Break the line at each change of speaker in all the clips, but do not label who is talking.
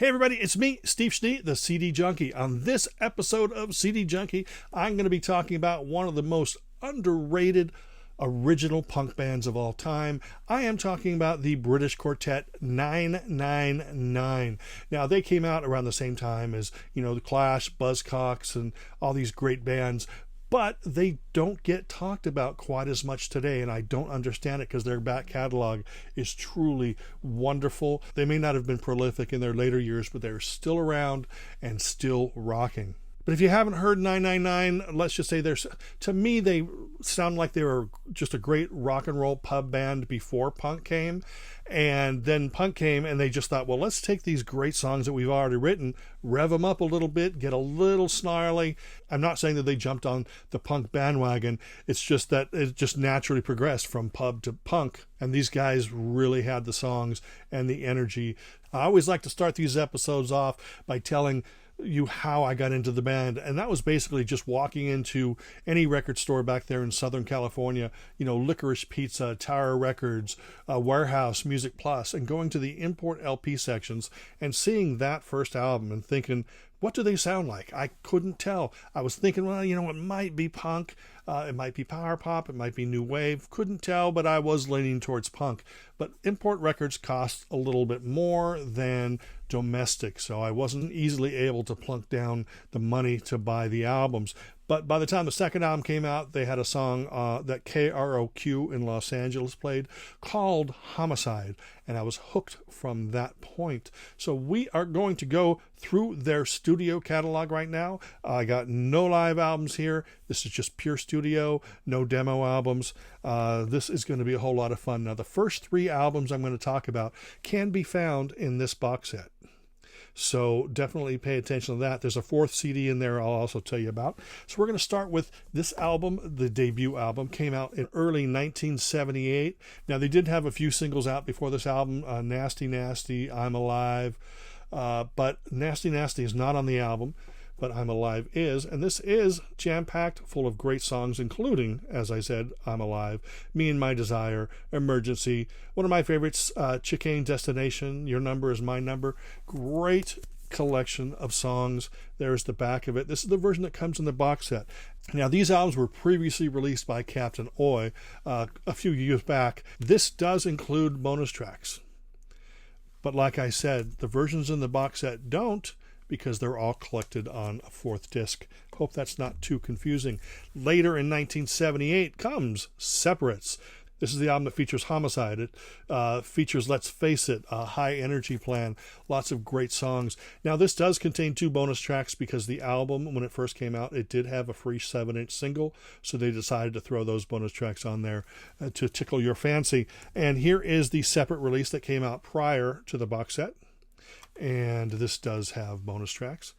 Hey everybody, it's me, Steve Schnee, the CD Junkie. On this episode of CD Junkie, I'm going to be talking about one of the most underrated original punk bands of all time. I am talking about the British quartet 999. Now, they came out around the same time as, the Clash, Buzzcocks, and all these great bands, but they don't get talked about quite as much today, and I don't understand it because their back catalog is truly wonderful. They may not have been prolific in their later years, but they're still around and still rocking. But if you haven't heard 999, let's just say to me, they sound like they were just a great rock and roll pub band before punk came. And then punk came and they just thought, well, let's take these great songs that we've already written, rev them up a little bit, get a little snarly. I'm not saying that they jumped on the punk bandwagon. It's just that it just naturally progressed from pub to punk. And these guys really had the songs and the energy. I always like to start these episodes off by telling you how I got into the band, and that was basically just walking into any record store back there in Southern California, Licorice Pizza, Tower Records, Warehouse, Music Plus, and going to the import LP sections and seeing that first album and thinking, what do they sound like? I couldn't tell. I was thinking, well, it might be punk, it might be power pop, it might be new wave. Couldn't tell, but I was leaning towards punk. But import records cost a little bit more than domestic, so I wasn't easily able to plunk down the money to buy the albums. But by the time the second album came out, they had a song that KROQ in Los Angeles played called Homicide, and I was hooked from that point. So we are going to go through their studio catalog right now. I got no live albums here. This is just pure studio, no demo albums. This is going to be a whole lot of fun. Now, the first three albums I'm going to talk about can be found in this box set. So definitely pay attention to that. There's a fourth CD in there I'll also tell you about. So we're going to start with this album. The debut album came out in early 1978. Now, they did have a few singles out before this album, Nasty Nasty, I'm Alive, but Nasty Nasty is not on the album, but I'm Alive is, and this is jam-packed full of great songs, including, as I said, I'm Alive, Me and My Desire, Emergency, one of my favorites, Chicane Destination, Your Number is My Number. Great collection of songs. There's the back of it. This is the version that comes in the box set. Now, these albums were previously released by Captain Oi a few years back. This does include bonus tracks. But like I said, the versions in the box set don't, because they're all collected on a fourth disc. Hope that's not too confusing. Later in 1978 comes Separates. This is the album that features Homicide. It features Let's Face It, a High Energy Plan, lots of great songs. Now, this does contain two bonus tracks because the album, when it first came out, it did have a free 7-inch single, so they decided to throw those bonus tracks on there to tickle your fancy. And here is the separate release that came out prior to the box set. And this does have bonus tracks.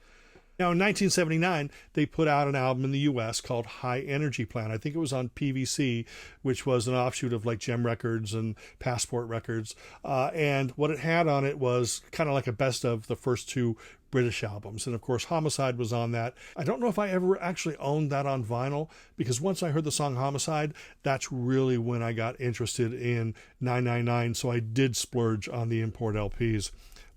Now, in 1979, they put out an album in the U.S. called High Energy Plan. I think it was on PVC, which was an offshoot of like Gem Records and Passport Records. And what it had on it was kind of like a best of the first two British albums. And of course, Homicide was on that. I don't know if I ever actually owned that on vinyl, because once I heard the song Homicide, that's really when I got interested in 999. So I did splurge on the import LPs.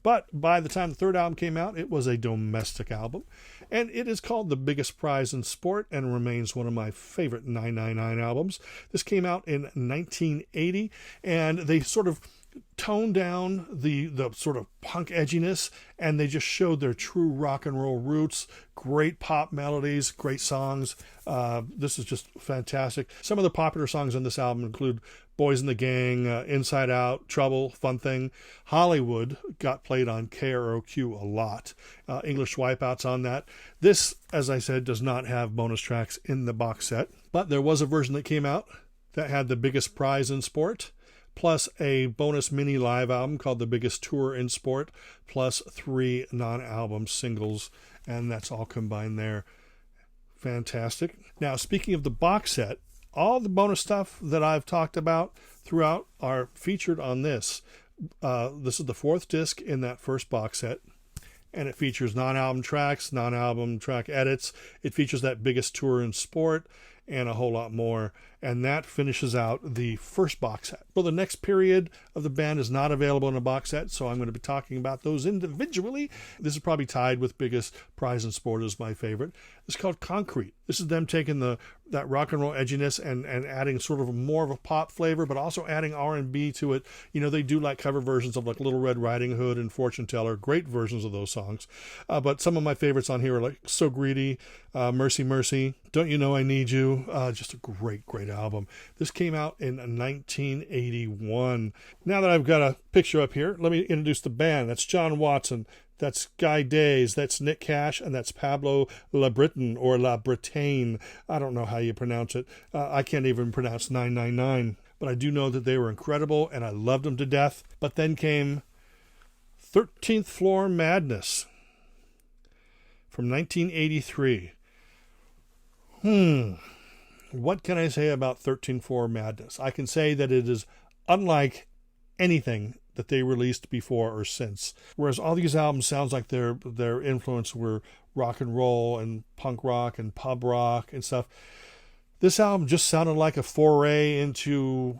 But by the time the third album came out, it was a domestic album. And it is called The Biggest Prize in Sport and remains one of my favorite 999 albums. This came out in 1980, and they sort of toned down the sort of punk edginess, and they just showed their true rock and roll roots. Great pop melodies, great songs. This is just fantastic. Some of the popular songs on this album include Boys in the Gang, Inside Out, Trouble, Fun Thing. Hollywood got played on KROQ a lot. English Wipeout's on that. This, as I said, does not have bonus tracks in the box set, but there was a version that came out that had The Biggest Prize in Sport, plus a bonus mini live album called The Biggest Tour in Sport, plus 3 non-album singles, and that's all combined there. Fantastic. Now, speaking of the box set, all the bonus stuff that I've talked about throughout are featured on this. This is the fourth disc in that first box set, and it features non-album tracks, non-album track edits. It features that Biggest Tour in Sport, and a whole lot more. and that finishes out the first box set. Well, the next period of the band is not available in a box set, so I'm going to be talking about those individually. This is probably tied with Biggest Prize in Sport as my favorite. It's called Concrete. This is them taking that rock and roll edginess and adding sort of more of a pop flavor, but also adding R&B to it. You know, they do like cover versions of like Little Red Riding Hood and Fortune Teller, great versions of those songs. But some of my favorites on here are like So Greedy, Mercy Mercy, Don't You Know I Need You. Just a great album. This came out in 1981. Now that I've got a picture up here, let me introduce the band. That's John Watson. That's Guy Days, that's Nick Cash, and that's Pablo LaBreton or La Bretagne. I don't know how you pronounce it. I can't even pronounce 999. But I do know that they were incredible, and I loved them to death. But then came 13th Floor Madness from 1983. What can I say about 13th Floor Madness? I can say that it is unlike anything that they released before or since. Whereas all these albums sounds like their influence were rock and roll and punk rock and pub rock and stuff. This album just sounded like a foray into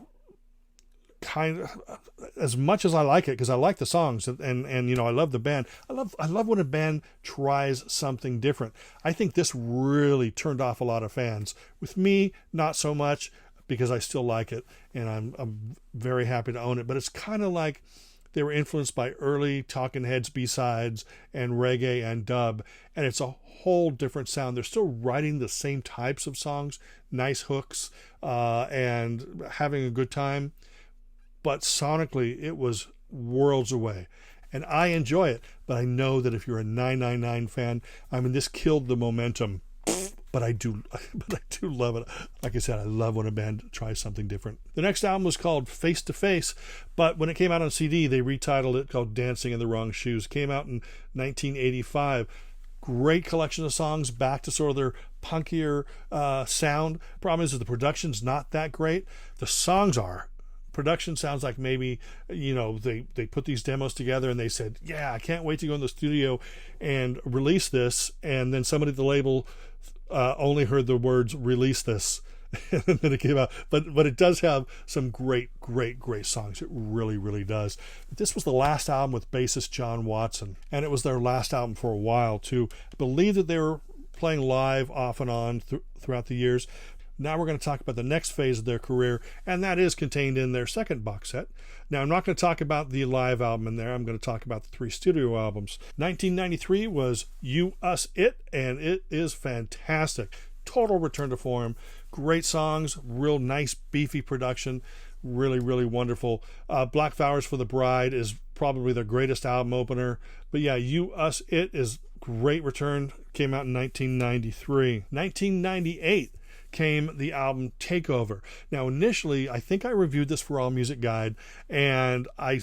kind of, as much as I like it, because I like the songs and you know, I love the band. I love when a band tries something different. I think this really turned off a lot of fans. With me, not so much, because I still like it, and I'm very happy to own it. But it's kind of like they were influenced by early Talking Heads B-sides and reggae and dub, and it's a whole different sound. They're still writing the same types of songs, nice hooks, and having a good time, but sonically it was worlds away. And I enjoy it, but I know that if you're a 999 fan, I mean, this killed the momentum. But I do love it. Like I said, I love when a band tries something different. The next album was called Face to Face, but when it came out on CD, they retitled it called Dancing in the Wrong Shoes. Came out in 1985. Great collection of songs, back to sort of their punkier sound. Problem is that the production's not that great. The songs are. Production sounds like maybe, you know, they put these demos together and they said, yeah, I can't wait to go in the studio and release this. And then somebody at the label only heard the words "release this," and then it came out. But it does have some great songs. It really does. This was the last album with bassist John Watson, and it was their last album for a while too. I believe that they were playing live off and on throughout the years. Now we're going to talk about the next phase of their career, and that is contained in their second box set. Now, I'm not going to talk about the live album in there. I'm going to talk about the 3 studio albums. 1993 was You, Us, It, and it is fantastic. Total return to form. Great songs, real nice, beefy production. Really wonderful. Black Flowers for the Bride is probably their greatest album opener. But yeah, You, Us, It is great return. Came out in 1993. 1998. Came the album Takeover. Now, initially, I think I reviewed this for All Music Guide, and I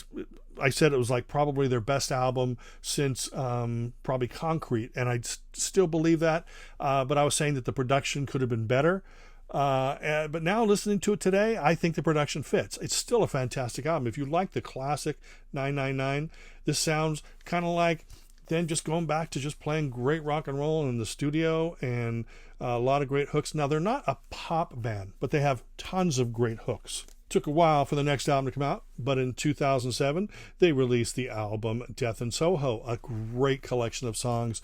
said it was like probably their best album since probably Concrete, and I still believe that, but I was saying that the production could have been better. But now listening to it today, I think the production fits. It's still a fantastic album. If you like the classic 999, this sounds kind of like then just going back to just playing great rock and roll in the studio and a lot of great hooks. Now, they're not a pop band, but they have tons of great hooks. Took a while for the next album to come out, but in 2007, they released the album Death in Soho, a great collection of songs,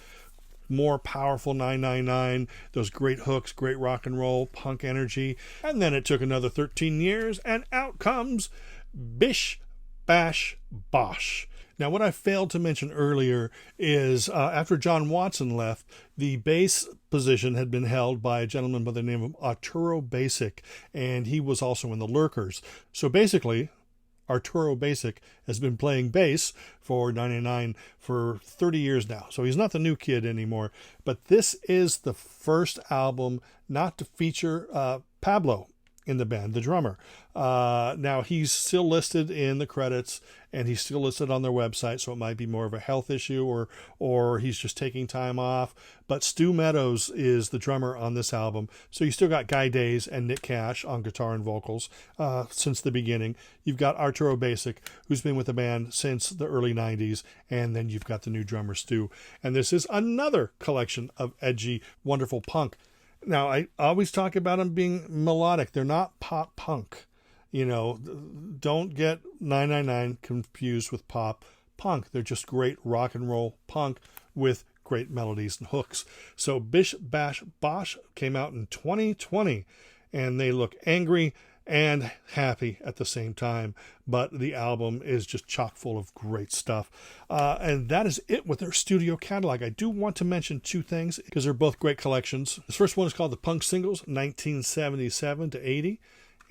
more powerful 999, those great hooks, great rock and roll, punk energy. And then it took another 13 years, and out comes Bish Bash Bosh. Now, what I failed to mention earlier is after John Watson left, the bass position had been held by a gentleman by the name of Arturo Basic, and he was also in the Lurkers. So basically, Arturo Basic has been playing bass for 999 for 30 years now. So he's not the new kid anymore. But this is the first album not to feature Pablo in the band, the drummer. Now, he's still listed in the credits, and he's still listed on their website, so it might be more of a health issue or he's just taking time off. But Stu Meadows is the drummer on this album. So you still got Guy Days and Nick Cash on guitar and vocals since the beginning. You've got Arturo Basic, who's been with the band since the early 90s, and then you've got the new drummer, Stu. And this is another collection of edgy, wonderful punk. Now, I always talk about them being melodic. They're not pop punk. You know, don't get 999 confused with pop punk. They're just great rock and roll punk with great melodies and hooks. So Bish Bash Bosh came out in 2020, and they look angry and happy at the same time. But the album is just chock full of great stuff. And that is it with their studio catalog. I do want to mention two things because they're both great collections. This first one is called The Punk Singles, 1977 to 80.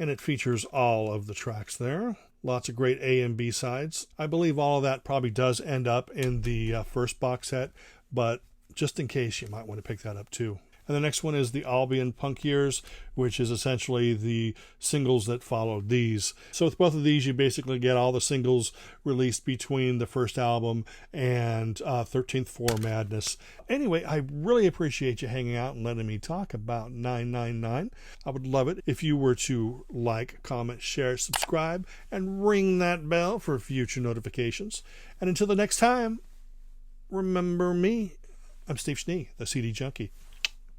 And it features all of the tracks there. Lots of great A and B sides. I believe all of that probably does end up in the first box set, but just in case, you might want to pick that up too. And the next one is the Albion Punk Years, which is essentially the singles that followed these. So with both of these, you basically get all the singles released between the first album and 13th Floor Madness. Anyway, I really appreciate you hanging out and letting me talk about 999. I would love it if you were to like, comment, share, subscribe, and ring that bell for future notifications. And until the next time, remember me. I'm Steve Schnee, the CD Junkie.